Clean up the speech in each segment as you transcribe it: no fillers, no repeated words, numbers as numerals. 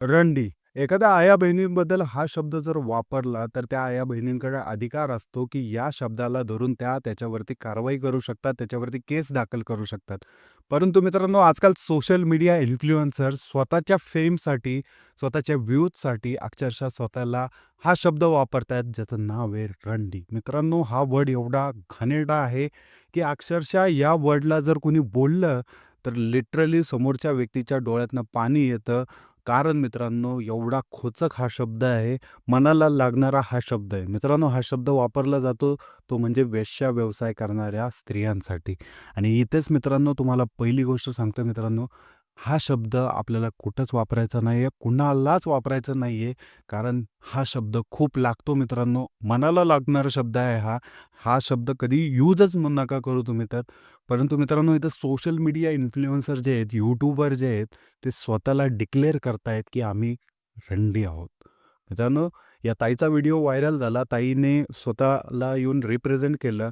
रंडी. एखाद्या आया-बहिणींबद्दल हा शब्द जर वापरला, तर त्या आया-बहिणींकडे अधिकार असतो, की या शब्दाला धरून त्या त्याच्यावरती कारवाई करू शकतात, त्याच्यावरती केस दाखल करू शकतात. परंतु मित्रांनो, आजकाल सोशल मीडिया इन्फ्लुएन्सर स्वतःच्या फेमसाठी, स्वतःच्या व्ह्यूजसाठी अक्षरशः स्वतःला हा शब्द वापरतायत, ज्याचं नाव आहे रंडी. मित्रांनो, हा वर्ड एवढा घाणेरडा आहे, की अक्षरशः या वर्डला जर कोणी बोललं, तर लिटरली समोरच्या व्यक्तीच्या डोळ्यातनं पाणी येतं. कारण मित्रांनो, एवढा खोचक हा शब्द आहे, मनाला लागणारा हा शब्द आहे. मित्रांनो, हा शब्द वापरला जातो, तो म्हणजे वेश्या व्यवसाय करणाऱ्या स्त्रियांसाठी. आणि इथेच मित्रांनो, तुम्हाला पहिली गोष्ट सांगतो मित्रांनो, हा शब्द आपल्याला कुठंच वापरायचा नाही आहे, कुणालाच वापरायचा नाही आहे. कारण हा शब्द खूप लागतो मित्रांनो, मनाला लागणारा शब्द आहे हा. हा शब्द कधी यूजच नका करू तुम्ही तर. परंतु मित्रांनो, इथं सोशल मीडिया इन्फ्लुएन्सर जे आहेत, यूट्यूबर जे आहेत, ते स्वतःला डिक्लेअर करतायत, की आम्ही रंडी आहोत. मित्रांनो, या ताईचा व्हिडिओ व्हायरल झाला. ताईने स्वतःला येऊन रिप्रेझेंट केलं.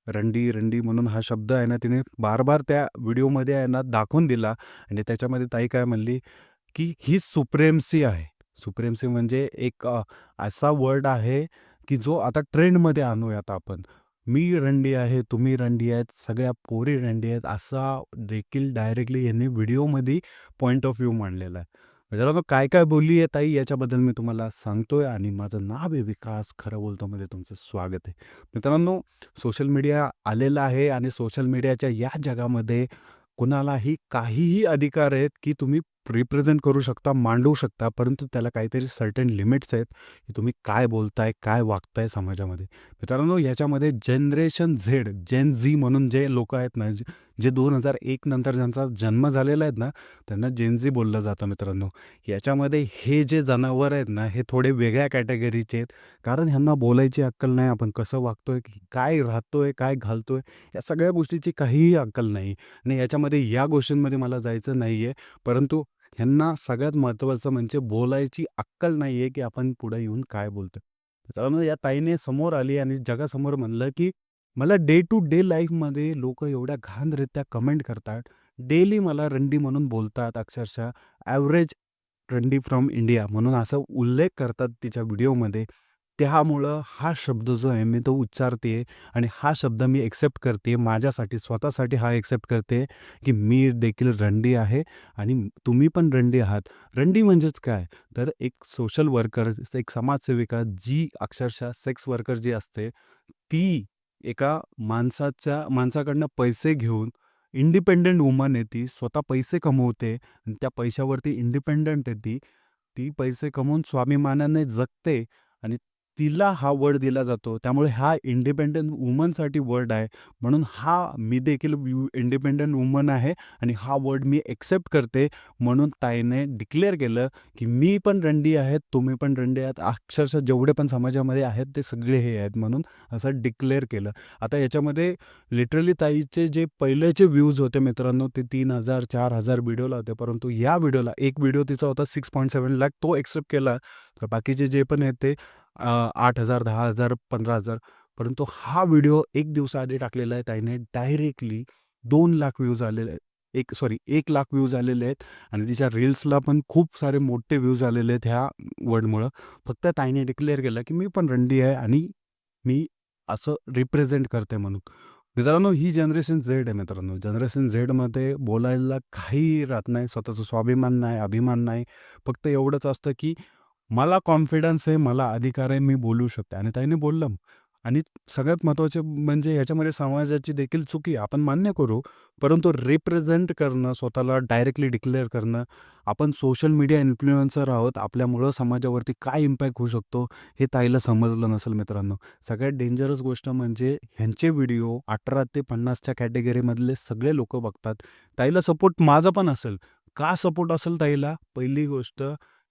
रंडी, रंडी म्हणून हा शब्द आहे ना, तिने बार-बार त्या व्हिडिओमध्ये आहे ना, दाखवून दिला आणि त्याच्यामध्ये ताई काय म्हणली, की ही सुप्रेमसी आहे. सुप्रेमसी म्हणजे एक असा वर्ड आहे, की जो आता ट्रेंडमध्ये आणूयात आपण. मी रंडी आहे, तुम्ही रंडी आहेत, सगळ्या पोरी रंडी आहेत, असा देखील डायरेक्टली यांनी व्हिडिओमध्ये पॉइंट ऑफ व्ह्यू मांडलेला आहे. मित्रांनो, काय-काय बोलली आहे ताई याच्याबद्दल मी तुम्हाला सांगतोय आणि माझं नाव आहे विकास. खरं बोलतो मध्ये तुमचं स्वागत आहे. मित्रांनो, सोशल मीडिया आलेला आहे आणि सोशल मीडियाच्या या जगामध्ये कुणालाही काहीही अधिकार आहेत, की तुम्ही रिप्रेझेंट करू शकता, मांडू शकता. परंतु त्याला काहीतरी सर्टेन लिमिट्स आहेत, की तुम्ही काय बोलताय, काय वागताय समाजामध्ये. मित्रांनो, याच्यामध्ये जनरेशन झेड, जेन झी म्हणून जे लोकं आहेत ना, जे 2001 नंतर ज्यांचा जन्म झालेला आहे ना, त्यांना जेन झी बोललं जातं मित्रांनो. याच्यामध्ये हे जे जनावर आहेत ना, हे थोडे वेगळ्या कॅटेगरीचे आहेत. कारण ह्यांना बोलायची अक्कल नाही, आपण कसं वागतोय, काय राहतोय, काय घालतोय, या सगळ्या गोष्टीची काहीही अक्कल नाही. आणि याच्यामध्ये या गोष्टींमध्ये मला जायचं नाही आहे. परंतु ह्यांना सगळ्यात महत्त्वाचं म्हणजे बोलायची अक्कल नाही आहे, की आपण पुढे येऊन काय बोलतोय. मित्रांनो, या ताईने समोर आली आणि जगासमोर म्हणलं, की मला डे टू डे लाईफमध्ये लोकं एवढ्या घाणरित्या कमेंट करतात. डेली मला रंडी म्हणून बोलतात अक्षरशः. ॲव्हरेज रंडी फ्रॉम इंडिया म्हणून असा उल्लेख करतात तिच्या व्हिडिओमध्ये. त्यामुळं हा शब्द जो आहे मी तो उच्चारते आणि हा शब्द मी एक्सेप्ट करते. माझ्यासाठी स्वतःसाठी हा एक्सेप्ट करते, की मी देखील रंडी आहे आणि तुम्ही पण रंडी आहात. रंडी म्हणजेच काय? तर एक सोशल वर्कर, एक समाजसेविका जी अक्षरशः सेक्स वर्कर जी असते, ती एका माणसाकडनं पैसे घेऊन इंडिपेंडंट वुमन आहे ती. स्वतः पैसे कमवते आणि त्या पैशावरती इंडिपेंडंट आहे ती. ती पैसे कमवून स्वाभिमानाने जगते आणि तिला हा वर्ड दिला जातो. त्यामुळे हा इंडिपेंडंट वुमनसाठी वर्ड आहे. म्हणून हा मी देखील इंडिपेंडंट वुमन आहे आणि हा वर्ड मी एक्सेप्ट करते. म्हणून ताईने डिक्लेअर केलं, की मी पण रंडी आहेत, तुम्ही पण रंडी आहात. अक्षरशः जेवढे पण समाजामध्ये आहेत ते सगळे हे आहेत म्हणून असं डिक्लेअर केलं. आता याच्यामध्ये लिटरली ताईचे जे पहिलेचे व्ह्यूज होते मित्रांनो, ते 3,000 4,000 व्हिडिओला होते. परंतु या व्हिडिओला एक व्हिडिओ तिचा होता 6.7 लाख तो एक्सेप्ट केला. तर बाकीचे जे पण आहेत ते 8,000 10,000 15,000. परंतु हा व्हिडिओ एक दिवसाआधी टाकलेला आहे ताईने डायरेक्टली 2,00,000 व्ह्यूज आलेले आहेत. 1,00,000 व्ह्यूज आलेले आहेत आणि तिच्या रील्सला पण खूप सारे मोठे व्ह्यूज आलेले आहेत ह्या वर्डमुळं. फक्त ताईने डिक्लेअर केलं, की मी पण रंडी आहे आणि मी असं रिप्रेझेंट करते म्हणून. मित्रांनो, ही जनरेशन झेड आहे मित्रांनो. जनरेशन झेडमध्ये बोलायला काहीही राहत नाही. स्वतःचा स्वाभिमान नाही, अभिमान नाही. फक्त एवढंच असतं, की मला कॉन्फिडन्स आहे, मला अधिकार आहे, मी बोलू शकते आणि ताईने बोललं. आणि सगळ्यात महत्त्वाचे म्हणजे ह्याच्यामध्ये समाजाची देखील चुकी आहे, आपण मान्य करू. परंतु रिप्रेझेंट करणं, स्वतःला डायरेक्टली डिक्लेअर करणं, आपण सोशल मीडिया इन्फ्लुएन्सर आहोत, आपल्यामुळं समाजावरती काय इम्पॅक्ट होऊ शकतो, हे ताईला समजलं नसेल मित्रांनो. सगळ्यात डेंजरस गोष्ट म्हणजे ह्यांचे व्हिडिओ 18 ते 50च्या कॅटेगरीमधले सगळे लोकं बघतात. ताईला सपोर्ट माझा पण असेल. का सपोर्ट असेल ताईला? पहिली गोष्ट,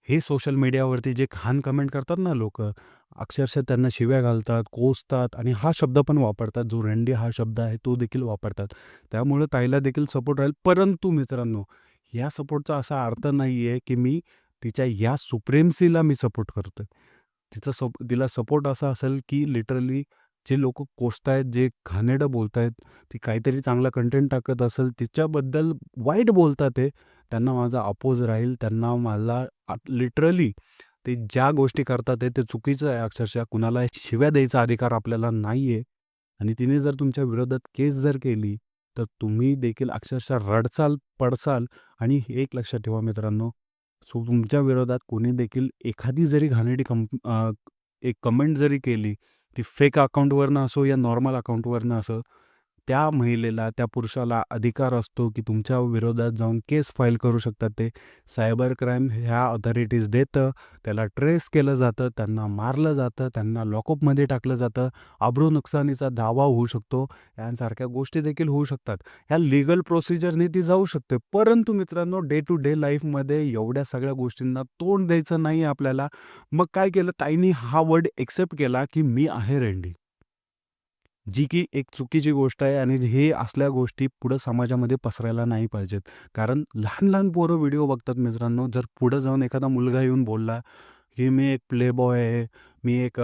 हे सोशल मीडियावरती जे घाण कमेंट करतात ना लोकं, अक्षरशः त्यांना शिव्या घालतात, कोसतात आणि हा शब्द पण वापरतात. जो रंडी हा शब्द आहे तो देखील वापरतात. त्यामुळे ताईला देखील सपोर्ट राहील. परंतु मित्रांनो, या सपोर्टचा असा अर्थ नाही आहे, की मी तिच्या या सुप्रेमसीला मी सपोर्ट करतोय. तिला सपोर्ट असा असेल, की लिटरली जे लोकं कोसतायत, जे घाणेरडं बोलतायत, ती काहीतरी चांगला कंटेंट टाकत असेल, तिच्याबद्दल वाईट बोलतात आहे, त्यांना माझा अपोज राहील. त्यांना मला लिटरली ते ज्या गोष्टी करतात आहे ते चुकीचं आहे अक्षरशः. कुणाला शिव्या द्यायचा अधिकार आपल्याला नाही आहे आणि तिने जर तुमच्या विरोधात केस जर केली, तर तुम्ही देखील अक्षरशः रडचाल, पडसाल आणि एक लक्षात ठेवा मित्रांनो, तुमच्या विरोधात कोणी देखील एखादी जरी घाणेरडी एक कमेंट जरी केली, ती फेक अकाउंटवरनं असो या नॉर्मल अकाउंटवरनं असो, त्या महिलेला, त्या पुरुषाला अधिकार असतो, की तुमच्या विरोधात जाऊन केस फाईल करू शकतात ते. सायबर क्राईम ह्या अथॉरिटीज देतं, त्याला ट्रेस केलं जातं, त्यांना मारलं जातं, त्यांना लॉकअपमध्ये टाकलं जातं, अब्रू नुकसानीचा दावा होऊ शकतो, यांसारख्या गोष्टी देखील होऊ शकतात. ह्या लीगल प्रोसिजरने ती जाऊ शकते. परंतु मित्रांनो, डे टू डे लाईफमध्ये एवढ्या सगळ्या गोष्टींना तोंड द्यायचं नाही आपल्याला. मग काय केलं ताईंनी हा वर्ड एक्सेप्ट केला, की मी आहे रेंडी. जी की एक चुकीची गोष्ट आहे आणि हे असल्या गोष्टी पुढं समाजामध्ये पसरायला नाही पाहिजेत. कारण लहान-लहान पोरं व्हिडिओ बघतात मित्रांनो. जर पुढं जाऊन एखादा मुलगा येऊन बोलला, की मी एक प्लेबॉय आहे, मी एक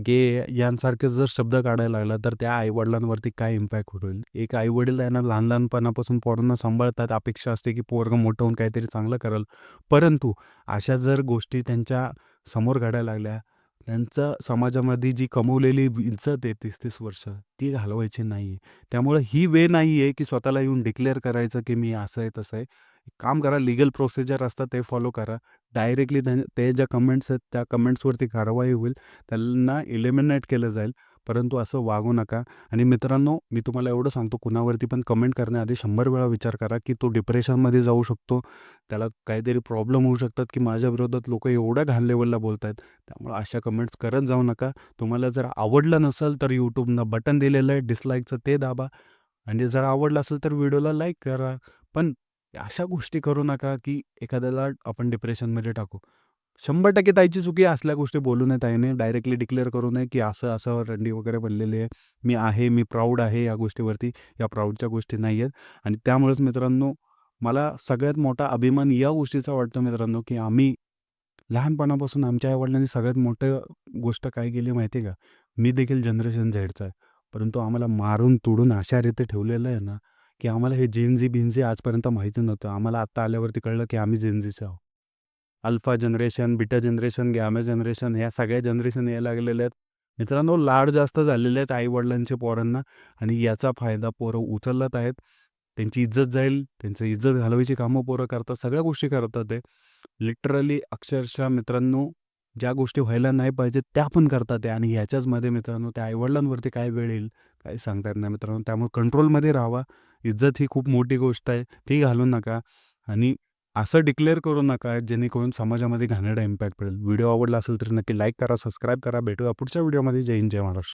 गे यांसारखे जर शब्द काढायला लागला, तर त्या आई-वडिलांवरती काय इम्पॅक्ट होईल? एक आई-वडील आहे ना, लहान-लहानपणापासून पोरांना सांभाळतात. अपेक्षा असते, की पोरगं मोठं होऊन काहीतरी चांगलं करेल. परंतु अशा जर गोष्टी त्यांच्या समोर घडायला लागल्या, त्यांचं समाजामध्ये जी कमवलेली इज्जत आहे 30-30 वर्ष, ती घालवायची नाही आहे. त्यामुळं ही वे नाही आहे, की स्वतःला येऊन डिक्लेअर करायचं, की मी असं आहे, तसं आहे. एक काम करा, लीगल प्रोसिजर असतात ते फॉलो करा. डायरेक्टली ते ज्या कमेंट्स आहेत, त्या कमेंट्सवरती कारवाई होईल. त्यांना एलिमिनेट केलं जाईल. परंतु असं वागू नका. आणि मित्रांनो, मी तुम्हाला एवढं सांगतो, कुणावरती पण कमेंट करण्याआधी 100 वेळा विचार करा, की तो डिप्रेशनमध्ये जाऊ शकतो. त्याला काहीतरी प्रॉब्लेम होऊ शकतात, की माझ्या विरोधात लोकं एवढ्या घाण लेव्हलला बोलत आहेत. त्यामुळे अशा कमेंट्स करत जाऊ नका. तुम्हाला जर आवडलं नसेल तर YouTubeनं बटन दिलेलं आहे डिसलाईकचं ते दाबा आणि जर आवडलं असेल तर व्हिडिओला लाईक करा. पण अशा गोष्टी करू नका, की एखाद्याला आपण डिप्रेशनमध्ये टाकू. 100% ताईची चुकी आहे असल्या गोष्टी बोलू नये ताईने. डायरेक्टली डिक्लेअर करू नये, की असं-असं रंडी वगैरे बनलेली आहे. मी आहे, मी प्राऊड आहे या गोष्टीवरती. या प्राऊडच्या गोष्टी नाही आहेत आणि त्यामुळेच मित्रांनो, मला सगळ्यात मोठा अभिमान या गोष्टीचा वाटतो मित्रांनो, की आम्ही लहानपणापासून आमच्या आई-वडिलांनी सगळ्यात मोठं गोष्ट काय केली माहिती आहे का? मी देखील जनरेशन झेडचा आहे. परंतु आम्हाला मारून तोडून अशा रीते ठेवलेलं आहे ना, की आम्हाला हे जेन-झी आजपर्यंत माहिती नव्हतं. आम्हाला आत्ता आल्यावरती कळलं, की आम्ही जेन-झीचे आहोत. Alpha generation, beta generation, gamma generation ह्या सगळ्या जनरेशन यायला लागलेल्या आहेत. मित्रांनो, लाड जास्त झालेले आहेत आई-वडिलांचे पोरांना आणि याचा फायदा पोरं उचलत आहेत. त्यांची इज्जत जाईल, त्यांची इज्जत घालवायची कामं पोरं करतात, सगळ्या गोष्टी करतात ते. लिटरली अक्षरशः मित्रांनो, ज्या गोष्टी व्हायला नाही पाहिजेत त्या पण करतात आहे आणि ह्याच्याचमध्ये मित्रांनो त्या आई-वडिलांवरती काय वेळ येईल, काही सांगता येत नाही मित्रांनो. त्यामुळे कंट्रोलमध्ये राहावा. इज्जत ही खूप मोठी गोष्ट आहे, ती घालवू नका आणि असं डिक्लेअर करू नका जेणेकरून समाजामध्ये घाणेरडा इम्पॅक्ट पडेल. व्हिडिओ आवडला असेल तर नक्की लाईक करा, सबस्क्राईब करा. भेटूया पुढच्या व्हिडिओमध्ये. जय हिंद, जय महाराष्ट्र.